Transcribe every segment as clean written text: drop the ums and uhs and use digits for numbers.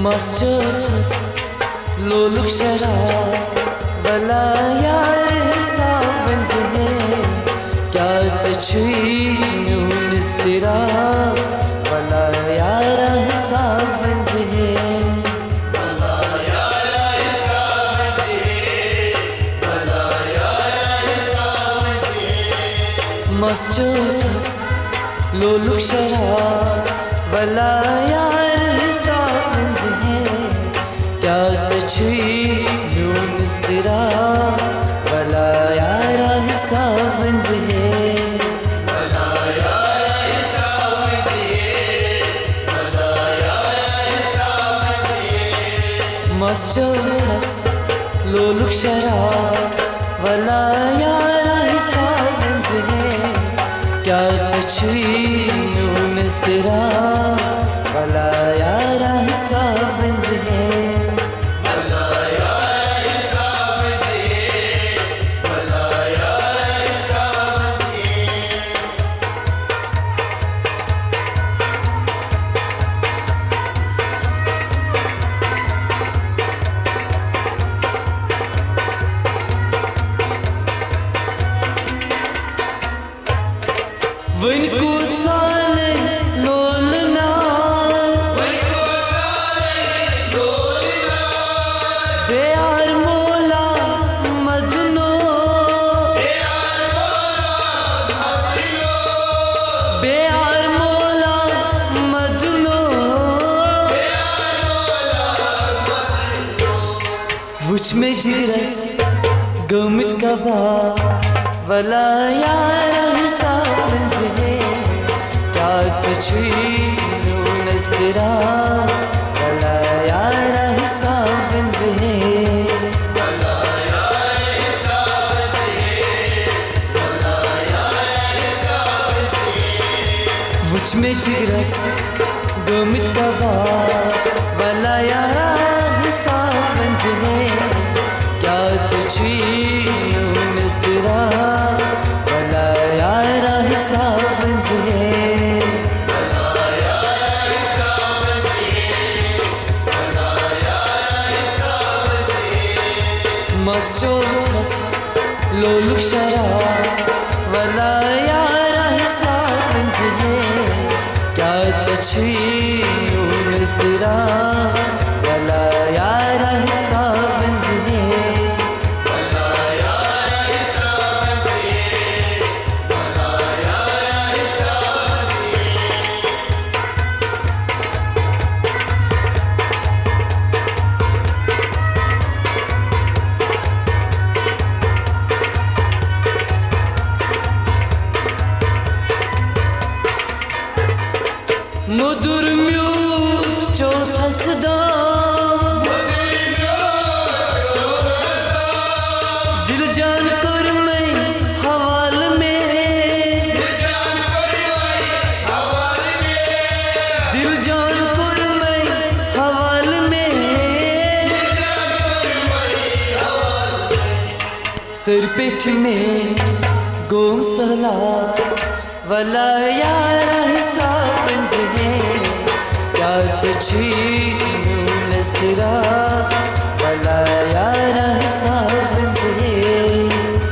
Masçatas loluk şarab Vala yar saven zhe Kya tachhi noon istira Vala yar saven zhe Vala yar saven zhe Vala yar saven zhe Masçatas loluk şarab Vala yar क्या तछी नून इस्तिरा वला यारा हिस्सा बंज है वला यारा हिस्सा बंज है वला यारा हिस्सा बंज है मस्जद लोलुक शराब वला यारा हिस्सा बंज है क्या तछी नून इस्तिरा वला यारा हिस्सा बंज है When kutale lolna Bear mola madno Bear mola madno Vuch me jiras gumit kaba Vala yara hisaban zhe Kya tachhi noon istira Vala yara hisaban zhe Vala yara hisaban zhe Vala yara hisaban zhe Vuch me jiras gumit kaba Vala yara hisaban zhe Kya tachhi noon istira Vala yara hisaban zhe Vala yara hisaban zhe Vala yara hisaban zhe Masjodas loluk sharab Vala yara hisaban zhe Kya tachhi noon istira Vala yara hisaban zhe Mudur myu çotasda Dil can kurmay haval mein Dil can kurmay haval mein Sir peth mein gom sala Vala yara hisaban zhe Kya tachhi noon istira Vala yara hisaban zhe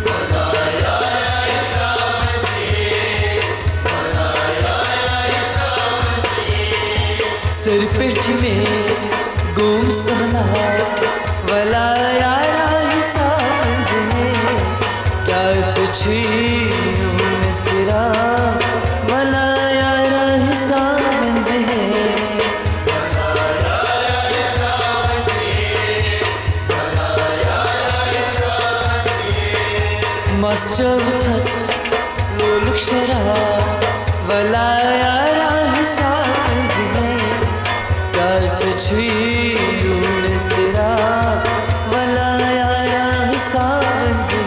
Vala yara hisaban zhe Vala yara hisaban zhe Sir peth mein gum sala Vala yara hisaban zhe Kya tachhi noon istira Vala yara hisaban zhe Vala yara hisaban zhe Vala yara hisaban zhe Masjodas loluk sharab Vala yara hisaban zhe Kya tachhi noon istira Vala yara hisaban zhe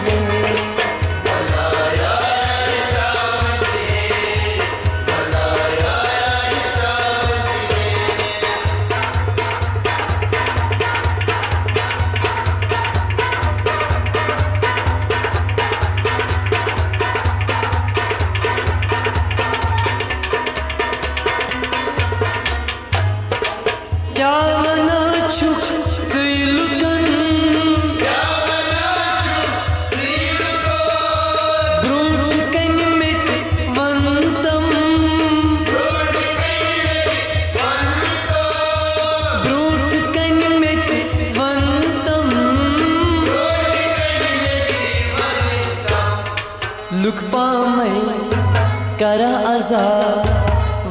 kara azab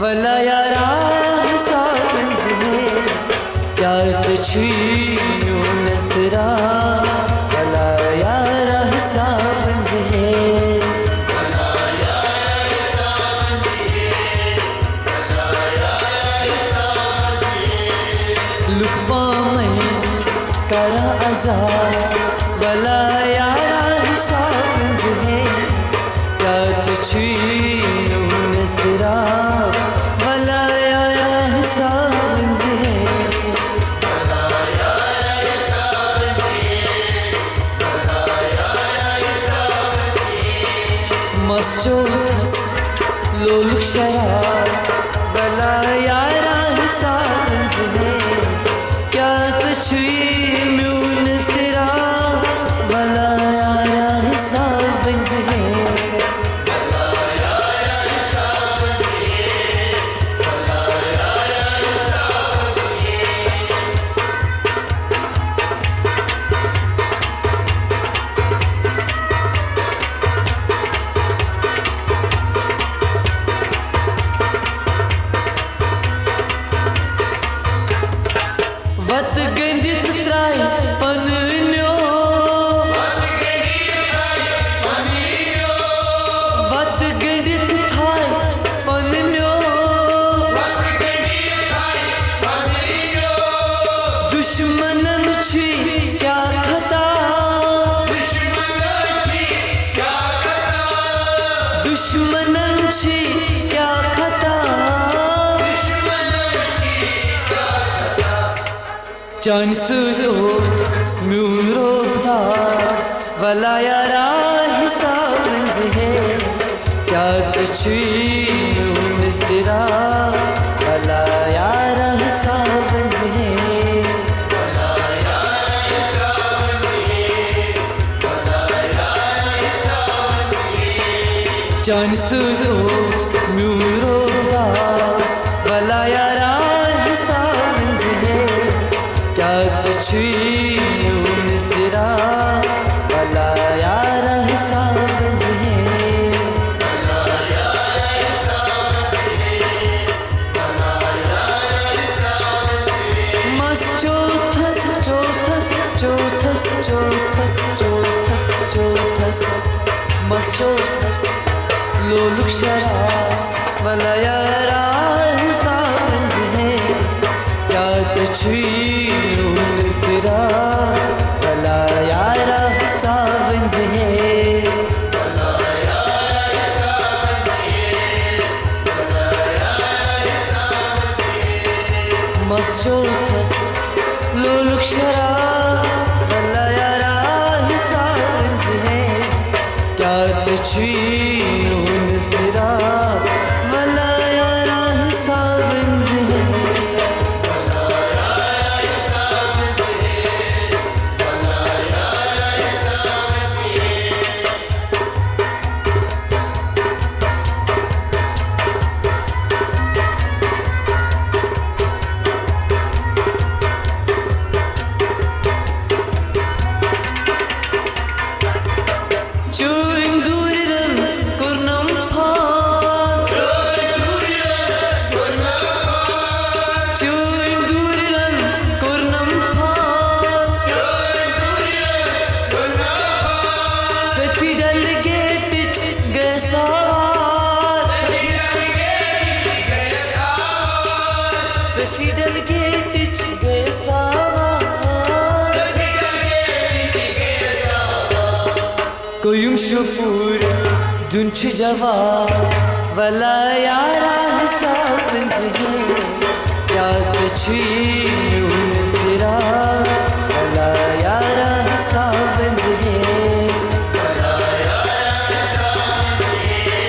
Vala yara hisabın zine Kât çiğnûn estira Vala yara hisabın zine Vala yara hisabın zine Vala yara hisabın zine Lukma mein kara azab Vala yara hisabın zine Kât çiğnûn estira Vala yara hisabın zine Vala yara hisabın zine Vala yara hisabın zine Masçotas loluk şarab Vala yara hisabın zine Kât çiğnûn estira Vala yara hisabın zine Vat gandit trai panyo Vat gandit thai panyo Dushmanan chi kya khata Dushmanan chi kya khata Cansız dost mün robda Vala yara hisabın zine Kât çiğnûn estira Vala yara hisabın zine Vala yara hisabın zine Vala yara hisabın zine Cansız dost mün robda Vala yara hisabın zine Kât çiğnûn estira Vala yara hisabın zine Vala yara hisabın zine Vala yara hisabın zine Mas çotas çotas çotas çotas çotas çotas Mas çotas loluk şarab Vala yara hisabın zine Kât çiğnûn estira Vala yara hisabın zine Vala yara hisabın zine Vala yara hisabın zine Mas çotas loluk şarab Vala yara hisabın zine Kât çiğnûn estira Vala yara hisabın zine Çöğün duriren kurnam pan Çöğün duriren kurnam pan Sefidel getiç gesavar Sefidel getiç gesavar Koyum şofuruz dünçü cevap Vala yara hisabın zine Kât çiğnûn estira Vala yara hisabın zine Vala yara hisabın zine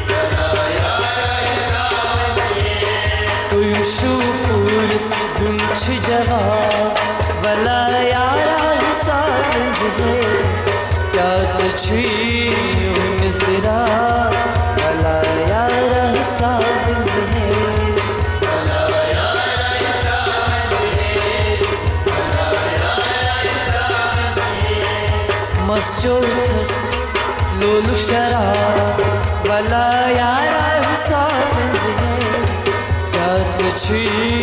Vala yara hisabın zine Koyum şofuruz dünçü cevap Vala yara hisabın zine Kât çiğnûn estira Vala yara hisabın zine Vala yara hisabın zine Vala yara hisabın zine Mas çotas लोलू शराब वाला यारा हिसाब क्या तुझी